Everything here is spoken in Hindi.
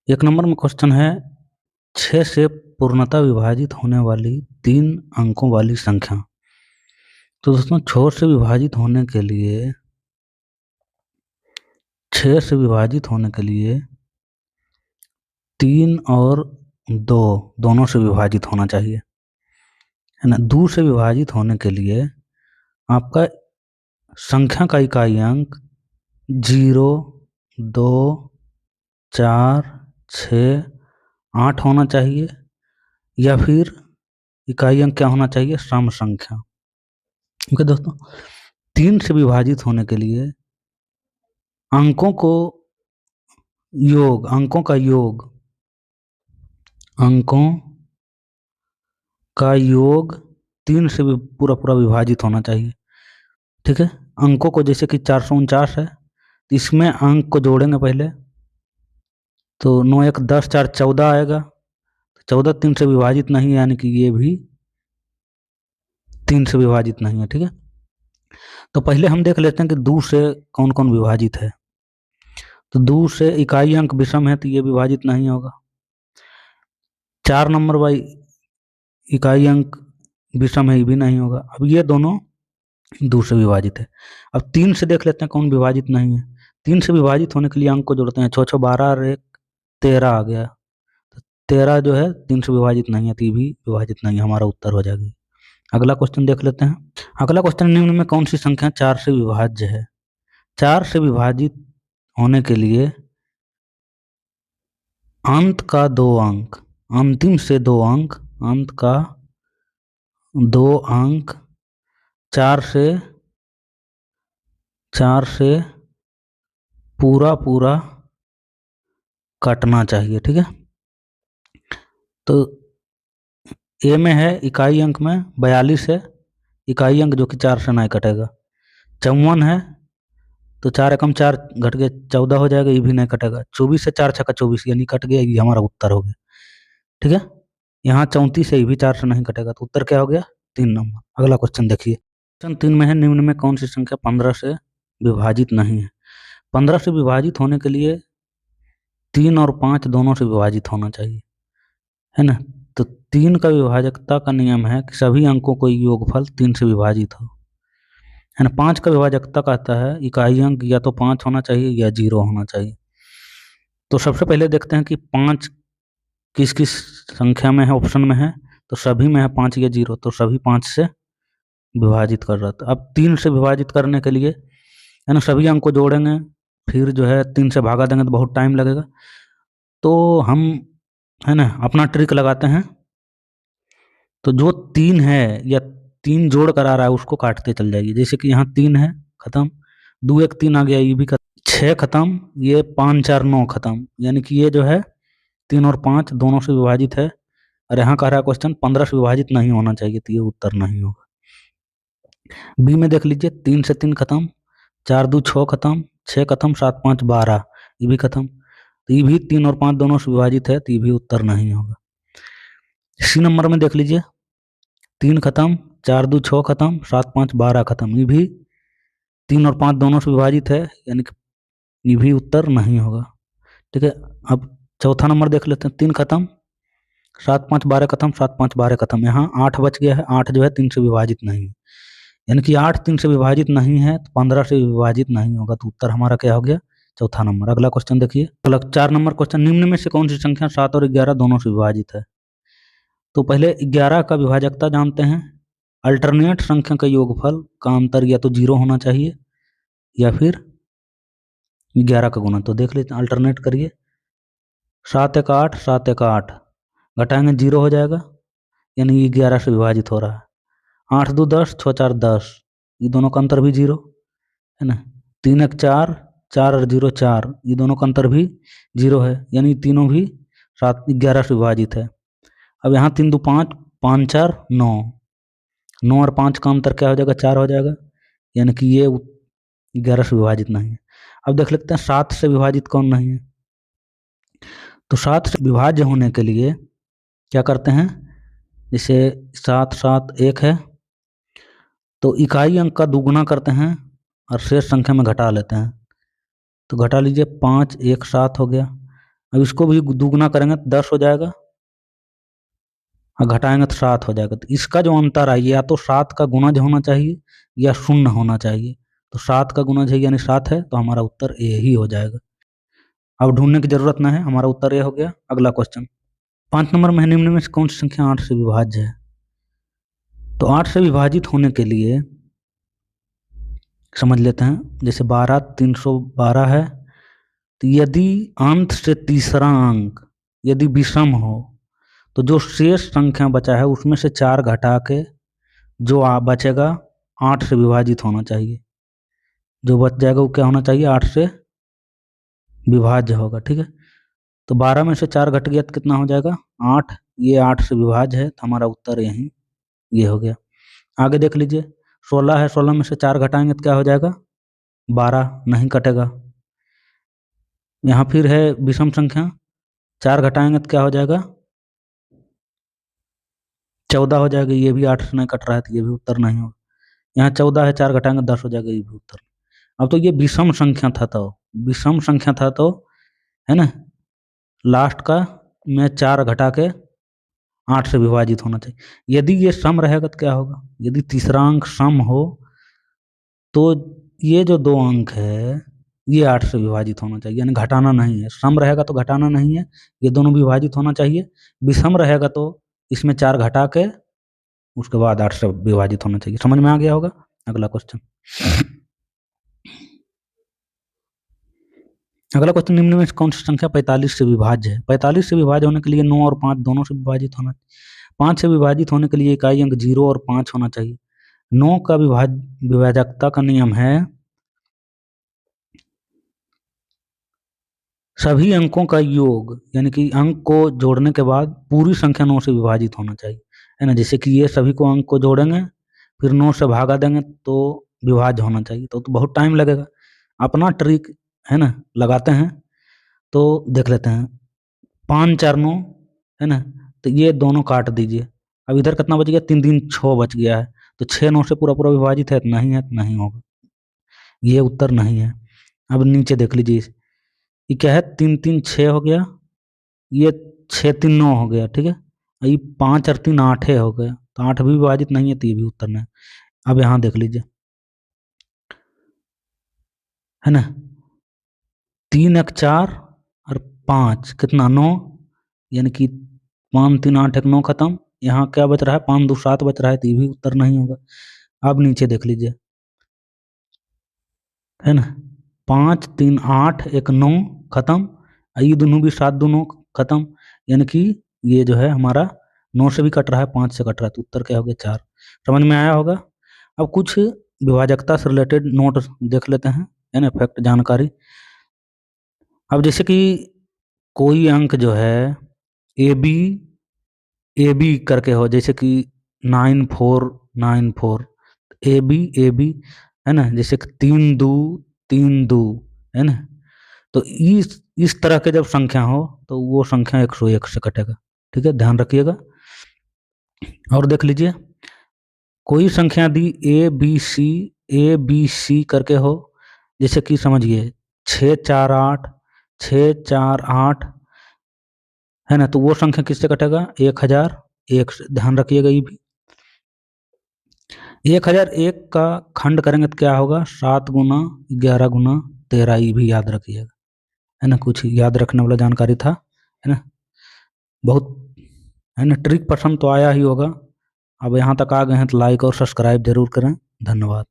एक नंबर में क्वेश्चन है 6 से पूर्णतः विभाजित होने वाली 3 अंकों वाली संख्या। तो दोस्तों 6 से विभाजित होने के लिए 3 और 2 दोनों से विभाजित होना चाहिए, है ना। 2 से विभाजित होने के लिए आपका संख्या का इकाई अंक 0, 2, 4, 6, 8 होना चाहिए, या फिर इकाई अंक क्या होना चाहिए, सम संख्या। ओके दोस्तों, 3 से विभाजित होने के लिए अंकों का योग 3 से भी पूरा विभाजित होना चाहिए, ठीक है। अंकों को जैसे कि 449 है, तो इसमें अंक को जोड़ेंगे पहले, तो 9 1 10 4 14 आएगा। 14 3 से विभाजित नहीं है, यानी कि ये भी 3 से विभाजित नहीं है, ठीक है। तो पहले हम देख लेते हैं कि 2 से कौन कौन विभाजित है। तो 2 से इकाई अंक विषम है, तो ये विभाजित नहीं होगा। 4 नंबर बाई इकाई अंक विषम है, ये भी नहीं होगा। अब ये दोनों 2 से विभाजित है। अब 3 से देख लेते हैं कौन विभाजित नहीं है। 3 से विभाजित होने के लिए अंक को जोड़ते हैं, 6 6 12 और 1 13 आ गया। तो 13 जो है 3 से विभाजित नहीं है, तो ये भी विभाजित नहीं है, हमारा उत्तर हो जाएगी। अगला क्वेश्चन देख लेते हैं। अगला क्वेश्चन, निम्न में कौन सी संख्या 4 से विभाज्य है। 4 से विभाजित होने के लिए अंत का 2 अंक, अंतिम से 2 अंक, अंत का 2 अंक 4 से पूरा काटना चाहिए, ठीक है। तो ए में है इकाई अंक में 42 है, इकाई अंक जो कि 4 से नहीं कटेगा। 54 है, तो 4 एकम 4 घट गया 14 हो जाएगा, ये भी नहीं कटेगा। 24 से 4 छक्का 24, यानी कट गया, ये हमारा उत्तर हो गया, ठीक है। यहाँ 34 है, ये भी 4 से नहीं कटेगा, तो उत्तर क्या हो गया, 3 नंबर। अगला क्वेश्चन देखिए। क्वेश्चन 3 में है, निम्न में कौन सी संख्या 15 से विभाजित नहीं है। 15 से विभाजित होने के लिए 3 और 5 दोनों से विभाजित होना चाहिए, है ना। तो 3 का विभाजकता का नियम है कि सभी अंकों को योगफल 3 से विभाजित हो, है ना। 5 का विभाजकता कहता है इकाई अंक या तो 5 होना चाहिए या 0 होना चाहिए। तो सबसे पहले देखते हैं कि 5 किस किस संख्या में है, ऑप्शन में है, तो सभी में है 5 या 0, तो सभी 5 से विभाजित कर रहा था। अब 3 से विभाजित करने के लिए, है ना, सभी अंक को जोड़ेंगे, फिर जो है 3 से भागा देंगे तो बहुत टाइम लगेगा। तो हम, है ना, अपना ट्रिक लगाते हैं। तो जो 3 है या 3 जोड़ कर आ रहा है उसको काटते चल जाइए। जैसे कि यहाँ 3 है, खत्म, 2 1 3 आ गया, ये भी खत्म, 6 खत्म, ये 5 4 9 खत्म, यानी कि ये जो है 3 और 5 दोनों से विभाजित है। और यहाँ कह रहा है क्वेश्चन 15 से विभाजित नहीं होना चाहिए, तो ये उत्तर नहीं होगा। बी में देख लीजिए, 3 से 3 खत्म, 4 2 6 खत्म, 6 खत्म, 7 5 12, ये भी खत्म, तो ये भी 3 और 5 दोनों से विभाजित है, तो ये भी उत्तर नहीं होगा। सी नंबर में देख लीजिए, 3 खत्म, 4 2 6 खत्म, 7 5 12 खत्म, ये भी 3 और 5 दोनों से विभाजित है, यानी कि ये भी उत्तर नहीं होगा, ठीक है। अब चौथा नंबर देख लेते हैं। 3 खत्म, 7 5 12 खत्म, 7 5 12 खत्म, यहाँ 8 बच गया है। 8 जो है 3 से विभाजित नहीं है, यानी कि 8 3 से विभाजित नहीं है, तो 15 से विभाजित नहीं होगा, तो उत्तर हमारा क्या हो गया, चौथा नंबर। अगला क्वेश्चन देखिए, अगला 4 नंबर क्वेश्चन, निम्न में से कौन सी संख्या 7 और 11 दोनों से विभाजित है। तो पहले 11 का विभाजकता जानते हैं। अल्टरनेट संख्या का योगफल का अंतर या तो 0 होना चाहिए या फिर 11 का गुणन। तो देख लेते हैं, अल्टरनेट करिए। 7 1 8, 7 1 8, घटाएंगे 0 हो जाएगा, यानी ये 11 से विभाजित हो रहा है। 8 2 10, 6 4 10, ये दोनों का अंतर भी 0, है ना। 3 1 4, 4 और 0 4, ये दोनों का अंतर भी 0 है, यानी तीनों भी 7 11 से विभाजित है। अब यहाँ 3 2 5, 5 4 9, 9 और 5 का अंतर क्या हो जाएगा, 4 हो जाएगा, यानी कि ये 11 से विभाजित नहीं है। अब देख लेते हैं 7 से विभाजित कौन नहीं है। तो 7 से विभाज्य होने के लिए क्या करते हैं, जैसे 7 7 1 है, तो इकाई अंक का दुगुना करते हैं और शेष संख्या में घटा लेते हैं। तो घटा लीजिए, 5 1 7 हो गया। अब इसको भी दुगुना करेंगे तो 10 हो जाएगा, और घटाएंगे तो 7 हो जाएगा। तो इसका जो अंतर है, या तो 7 का गुणज होना चाहिए या शून्य होना चाहिए। तो 7 का गुणज है यानी 7 है, तो हमारा उत्तर ए ही हो जाएगा। अब ढूंढने की जरूरत ना है, हमारा उत्तर ए हो गया। अगला क्वेश्चन, 5 नंबर में निम्न में से कौन सी संख्या 8 से विभाज्य है? तो 8 से विभाजित होने के लिए समझ लेते हैं। जैसे 12 312 है, तो यदि अंत से तीसरा अंक यदि विषम हो, तो जो शेष संख्या बचा है उसमें से 4 घटा के जो बचेगा 8 से विभाजित होना चाहिए। जो बच जाएगा वो क्या होना चाहिए? 8 से विभाज्य होगा। ठीक है, तो 12 में से 4 घट गया तो कितना हो जाएगा? 8। ये 8 से विभाज्य है, तो हमारा उत्तर यही ये हो गया। आगे देख लीजिए, 16 है, 16 में से 4 घटाएंगे तो क्या हो जाएगा? 12, नहीं कटेगा। यहाँ फिर है विषम संख्या, 4 घटाएंगे तो क्या हो जाएगा? 14 हो जाएगा। ये भी 8 से नहीं कट रहा है, तो ये भी उत्तर नहीं होगा। यहाँ 14 है, 4 घटाएंगे 10 हो जाएगा, ये भी उत्तर। अब तो ये विषम संख्या था, तो विषम संख्या था तो है ना, लास्ट का में 4 घटा के 8 से विभाजित होना चाहिए। यदि ये सम रहेगा तो क्या होगा? यदि तीसरा अंक सम हो तो ये जो 2 अंक है ये 8 से विभाजित होना चाहिए, यानी घटाना नहीं है। सम रहेगा तो घटाना नहीं है, ये दोनों विभाजित होना चाहिए। विषम रहेगा तो इसमें 4 घटा के उसके बाद 8 से विभाजित होना चाहिए। समझ में आ गया होगा। अगला क्वेश्चन, अगला क्वेश्चन, निम्न में से कौन सी संख्या 45 से विभाज्य है? 45 से विभाज्य होने के लिए 9 और 5 दोनों से विभाजित होना चाहिए। 5 से विभाजित होने के लिए इकाई अंक 0 और 5 होना चाहिए। 9 का विभाजकता का नियम है सभी अंकों का योग, यानी कि अंक को जोड़ने के बाद पूरी संख्या 9 से विभाजित होना चाहिए, है ना। जैसे कि ये सभी को अंक को जोड़ेंगे फिर 9 से भागा देंगे तो विभाज्य होना चाहिए। तो बहुत टाइम लगेगा। अपना ट्रिक है ना लगाते हैं, तो देख लेते हैं। 5 4 9 है ना, तो ये दोनों काट दीजिए। अब इधर कितना बच गया? 3 3 6 बच गया है। तो 6 9 से पूरा पूरा विभाजित है? नहीं है, तो नहीं होगा, ये उत्तर नहीं है। अब नीचे देख लीजिए, ये क्या है? 3 3 6 हो गया, ये 6 3 9 हो गया। ठीक है, ये 5 और 3 8 हो गया, तो 8 भी विभाजित नहीं है, तो ये भी उत्तर नहीं। अब यहाँ देख लीजिए, है ना, 3 1 4 और 5 कितना? 9, यानी कि 5 3 8 1 9 खत्म। यहाँ क्या बच रहा है? 5 2 7 बच रहा है, तो ये भी उत्तर नहीं होगा। अब नीचे देख लीजिए, है ना, 5 3 8 1 9 खत्म, ये दोनों भी 7 2 9 खत्म, यानी कि ये जो है हमारा 9 से भी कट रहा है, 5 से कट रहा है, तो उत्तर क्या हो गया? 4। समझ में आया होगा। अब कुछ विभाजकता से रिलेटेड नोट देख लेते हैं, है ना, फैक्ट जानकारी। अब जैसे कि कोई अंक जो है ए बी करके हो, जैसे कि 9 4 9 4, ए बी है ना, जैसे कि 3 2 3 2, है ना। तो इस तरह के जब संख्या हो तो वो संख्या 101 से कटेगा। ठीक है, ध्यान रखिएगा। और देख लीजिए, कोई संख्या दी ए बी सी करके हो, जैसे कि समझिए 6 4 8 6 4 8, है ना, तो वो संख्या किससे कटेगा? 1001 से। ध्यान रखिएगा। ये भी 1001 का खंड करेंगे तो क्या होगा? 7 गुना 11 गुना 13। ये भी याद रखिएगा, है ना, कुछ याद रखने वाला जानकारी था, है ना। बहुत, है ना, ट्रिक पसंद तो आया ही होगा। अब यहाँ तक आ गए हैं तो लाइक और सब्सक्राइब जरूर करें। धन्यवाद।